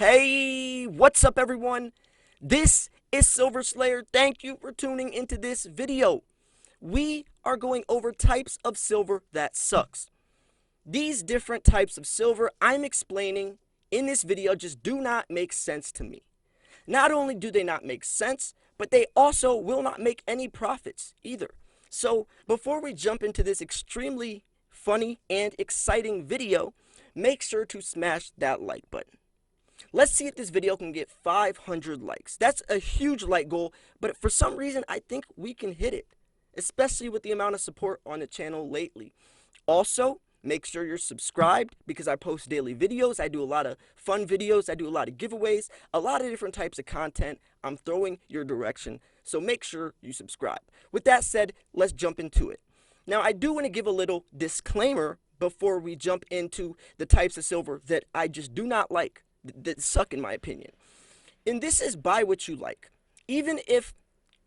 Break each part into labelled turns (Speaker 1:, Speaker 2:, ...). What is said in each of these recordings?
Speaker 1: Hey, what's up everyone? This is Silver Slayer. Thank you for tuning into this video. We are going over types of silver that sucks. These different types of silver I'm explaining in this video just do not make sense to me. Not only do they not make sense, but they also will not make any profits either. So before we jump into this extremely funny and exciting video, make sure to smash that like button. Let's see if this video can get 500 likes. That's a huge like goal, but for some reason, I think we can hit it, especially with the amount of support on the channel lately. Also, make sure you're subscribed because I post daily videos. I do a lot of fun videos. I do a lot of giveaways, a lot of different types of content I'm throwing your direction. So make sure you subscribe. With that said, let's jump into it. Now, I do want to give a little disclaimer before we jump into the types of silver that I just do not like, that suck in my opinion. And this is buy what you like. Even if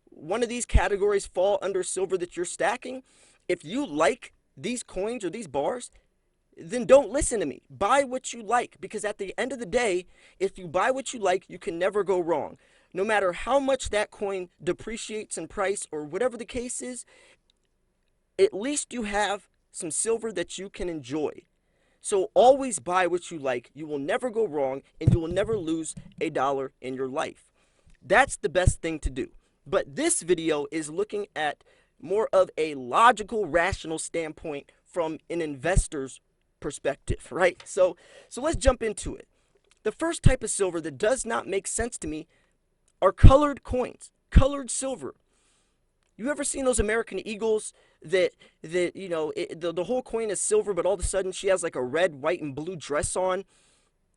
Speaker 1: one of these categories fall under silver that you're stacking, if you like these coins or these bars, then don't listen to me. Buy what you like, because at the end of the day, if you buy what you like, you can never go wrong. No matter how much that coin depreciates in price or whatever the case is, at least you have some silver that you can enjoy. So always buy what you like. You will never go wrong, and you will never lose a dollar in your life. That's the best thing to do. But this video is looking at more of a logical, rational standpoint from an investor's perspective, right? So let's jump into it. The first type of silver that does not make sense to me are colored coins, colored silver. You ever seen those American Eagles that you know, the whole coin is silver, but all of a sudden she has like a red, white, and blue dress on,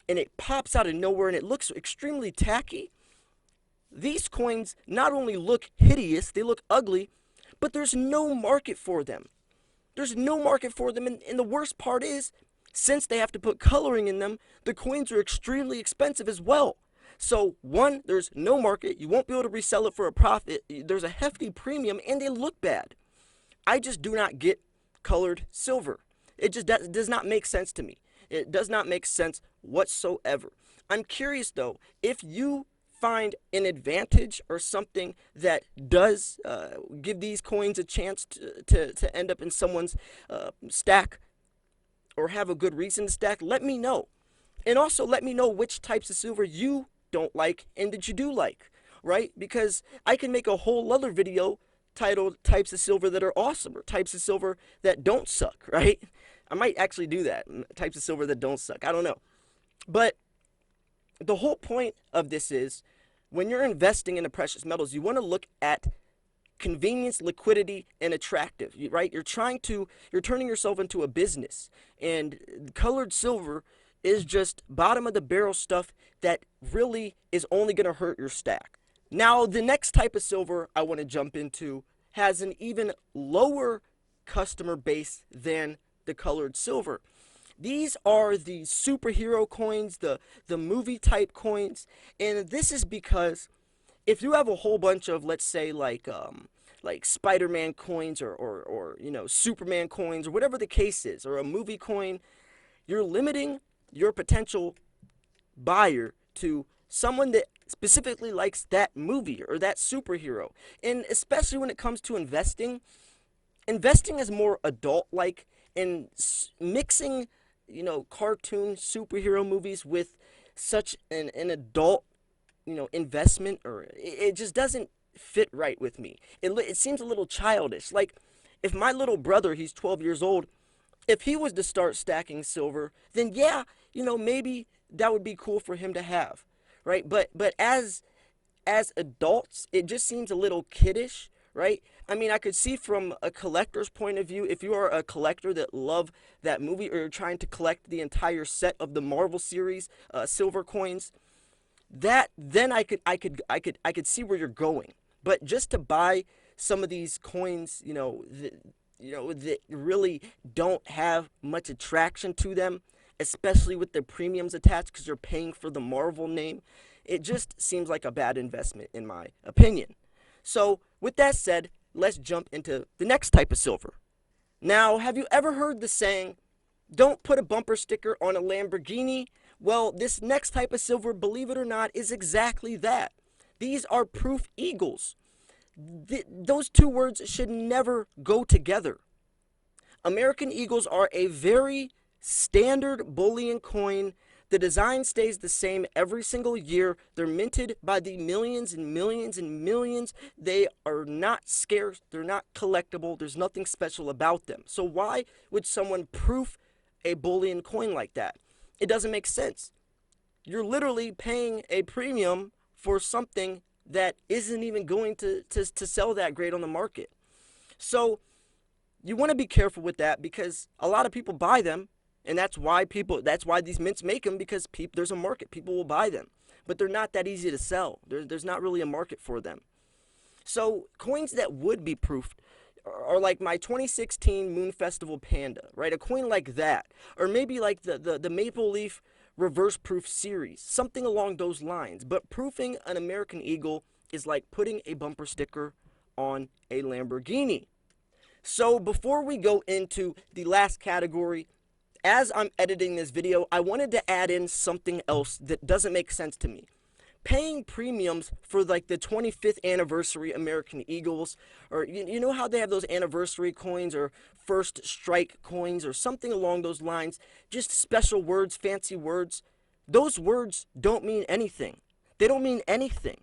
Speaker 1: and it pops out of nowhere, and it looks extremely tacky? These coins not only look hideous, they look ugly, but there's no market for them. There's no market for them, and the worst part is, since they have to put coloring in them, the coins are extremely expensive as well. So, one, there's no market. You won't be able to resell it for a profit. There's a hefty premium, and they look bad. I just do not get colored silver. It just does not make sense to me. It does not make sense whatsoever. I'm curious, though, if you find an advantage or something that does give these coins a chance to end up in someone's stack or have a good reason to stack, let me know. And also let me know which types of silver you don't like and that you do like, right? Because I can make a whole other video titled types of silver that are awesome, or types of silver that don't suck, right? I might actually do that, types of silver that don't suck. I don't know. But the whole point of this is, when you're investing in the precious metals, you want to look at convenience, liquidity, and attractive, right? You're turning yourself into a business, and colored silver is just bottom of the barrel stuff that really is only going to hurt your stack. Now, the next type of silver I want to jump into has an even lower customer base than the colored silver. These are the superhero coins, the movie type coins, and this is because if you have a whole bunch of, let's say, like Spider-Man coins or you know, Superman coins, or whatever the case is, or a movie coin, you're limiting your potential buyer to someone that specifically likes that movie or that superhero. And especially when it comes to investing is more adult-like, and mixing, you know, cartoon superhero movies with such an adult, you know, investment, or it just doesn't fit right with me. It seems a little childish. Like, if my little brother, he's 12 years old, if he was to start stacking silver, then yeah, you know, maybe that would be cool for him to have, right? But as adults, it just seems a little kiddish, right? I mean, I could see from a collector's point of view, if you are a collector that love that movie, or you're trying to collect the entire set of the Marvel series silver coins, that then I could see where you're going. But just to buy some of these coins, you know, that really don't have much attraction to them, especially with the premiums attached because you're paying for the Marvel name, it just seems like a bad investment in my opinion. So with that said, let's jump into the next type of silver. Now, have you ever heard the saying, Don't put a bumper sticker on a Lamborghini. Well, this next type of silver, believe it or not, is exactly that. These are proof eagles. Those two words should never go together. American Eagles are a very standard bullion coin. The design stays the same every single year. They're minted by the millions and millions and millions. They are not scarce. They're not collectible. There's nothing special about them. So why would someone proof a bullion coin like that? It doesn't make sense. You're literally paying a premium for something that isn't even going to sell that great on the market. So you want to be careful with that because a lot of people buy them, and that's why these mints make them, because there's a market. People will buy them, but they're not that easy to sell. There's not really a market for them. So coins that would be proofed are like my 2016 Moon Festival Panda, right? A coin like that, or maybe like the Maple Leaf reverse proof series, something along those lines. But proofing an American Eagle is like putting a bumper sticker on a Lamborghini. So before we go into the last category, as I'm editing this video, I wanted to add in something else that doesn't make sense to me. Paying premiums for like the 25th anniversary American Eagles, or you know how they have those anniversary coins or first strike coins or something along those lines, just special words, fancy words. Those words don't mean anything. They don't mean anything.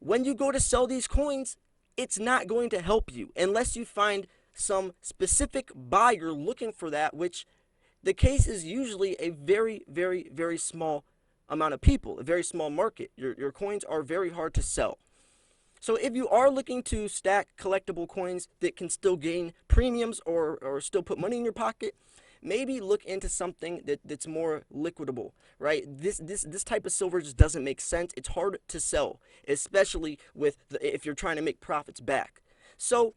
Speaker 1: When you go to sell these coins, it's not going to help you unless you find some specific buyer looking for that, which the case is usually a very, very, very small amount of people, a very small market. Your coins are very hard to sell. So if you are looking to stack collectible coins that can still gain premiums or still put money in your pocket, maybe look into something that's more liquidable, right? This type of silver just doesn't make sense. It's hard to sell, especially if you're trying to make profits back. So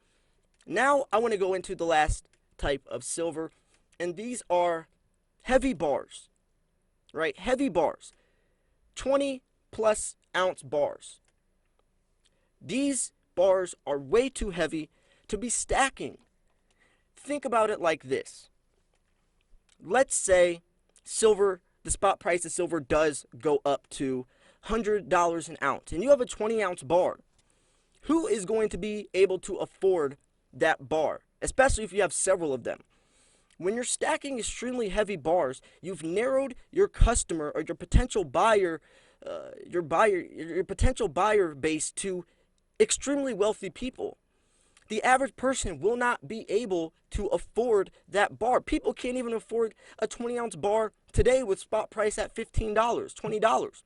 Speaker 1: now I want to go into the last type of silver, and these are heavy bars, right? Heavy bars, 20 plus ounce bars. These bars are way too heavy to be stacking. Think about it like this. Let's say silver, the spot price of silver does go up to $100 an ounce, and you have a 20-ounce bar. Who is going to be able to afford that bar, especially if you have several of them? When you're stacking extremely heavy bars, you've narrowed your customer or your potential buyer base to extremely wealthy people. The average person will not be able to afford that bar. People can't even afford a 20-ounce bar today with spot price at $15, $20.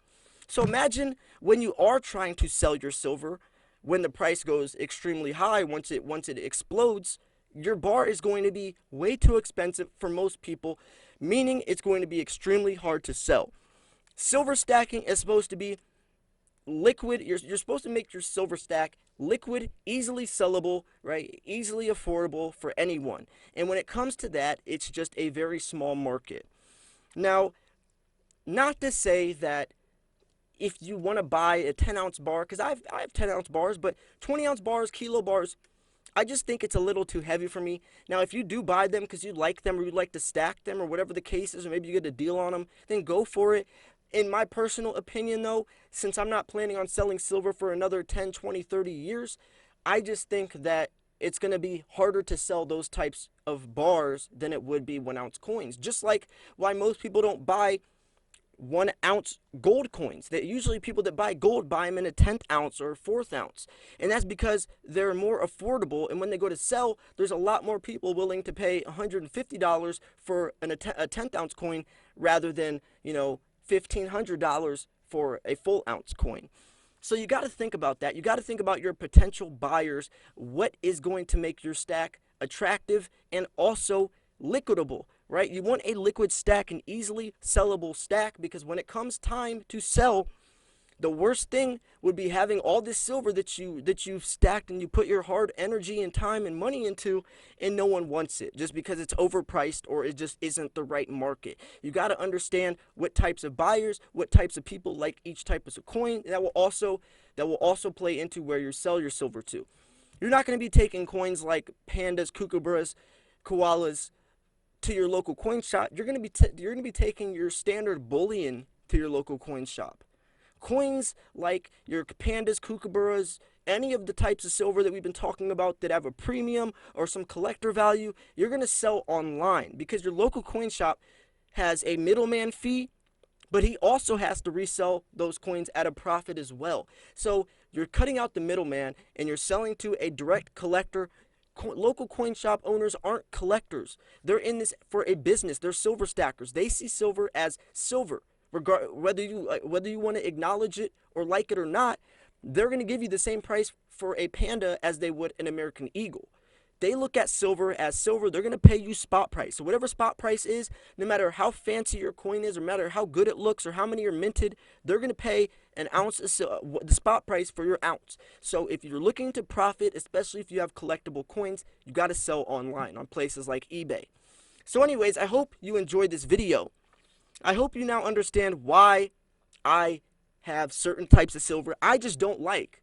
Speaker 1: So imagine when you are trying to sell your silver, when the price goes extremely high, once it explodes, your bar is going to be way too expensive for most people, meaning it's going to be extremely hard to sell. Silver stacking is supposed to be liquid. You're supposed to make your silver stack liquid, easily sellable, right? Easily affordable for anyone. And when it comes to that, it's just a very small market. Now, not to say that if you want to buy a 10-ounce bar, because I have 10-ounce bars, but 20-ounce bars, kilo bars, I just think it's a little too heavy for me. Now, if you do buy them because you like them or you like to stack them or whatever the case is, or maybe you get a deal on them, then go for it. In my personal opinion, though, since I'm not planning on selling silver for another 10, 20, 30 years, I just think that it's going to be harder to sell those types of bars than it would be 1-ounce coins. Just like why most people don't buy 1-ounce gold coins. That usually people that buy gold buy them in a 10th ounce or 4th ounce. And that's because they're more affordable. And when they go to sell, there's a lot more people willing to pay $150 for a 10th ounce coin rather than, $1,500 for a full ounce coin. So you got to think about that. You got to think about your potential buyers. What is going to make your stack attractive and also liquidable, right? You want a liquid stack, an easily sellable stack, because when it comes time to sell, the worst thing would be having all this silver that you've stacked and you put your hard energy and time and money into, and no one wants it just because it's overpriced or it just isn't the right market. You got to understand what types of buyers, what types of people like each type of coin. That will also play into where you sell your silver to. You're not going to be taking coins like pandas, kookaburras, koalas, to your local coin shop, you're gonna be taking your standard bullion to your local coin shop. Coins like your pandas, kookaburras, any of the types of silver that we've been talking about that have a premium or some collector value, you're going to sell online because your local coin shop has a middleman fee, but he also has to resell those coins at a profit as well. So you're cutting out the middleman and you're selling to a direct collector. Local coin shop owners aren't collectors. They're in this for a business. They're silver stackers. They see silver as silver. Whether you want to acknowledge it or like it or not, they're going to give you the same price for a panda as they would an American eagle. They look at silver as silver. They're going to pay you spot price. So whatever spot price is, no matter how fancy your coin is, or no matter how good it looks, or how many are minted, they're going to pay an ounce of the spot price for your ounce. So if you're looking to profit, especially if you have collectible coins, you got to sell online on places like eBay. So anyways, I hope you enjoyed this video. I hope you now understand why I have certain types of silver I just don't like,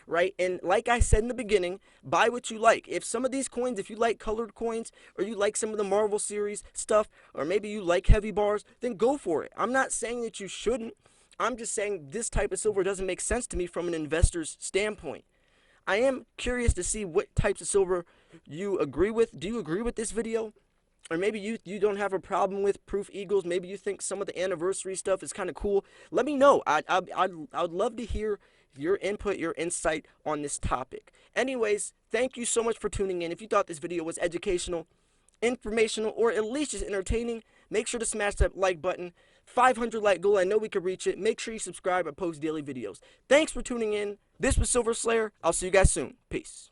Speaker 1: right? And like I said in the beginning, buy what you like. If some of these coins, if you like colored coins, or you like some of the Marvel series stuff, or maybe you like heavy bars, then go for it. I'm not saying that you shouldn't. I'm just saying this type of silver doesn't make sense to me from an investor's standpoint. I am curious to see what types of silver you agree with. Do you agree with this video? Or maybe you don't have a problem with proof eagles. Maybe you think some of the anniversary stuff is kind of cool. Let me know. I'd love to hear your input, your insight on this topic. Anyways, thank you so much for tuning in. If you thought this video was educational, informational, or at least just entertaining, make sure to smash that like button. 500 like goal. I know we could reach it. Make sure you subscribe. I post daily videos. Thanks for tuning in. This was Silver Slayer. I'll see you guys soon. Peace.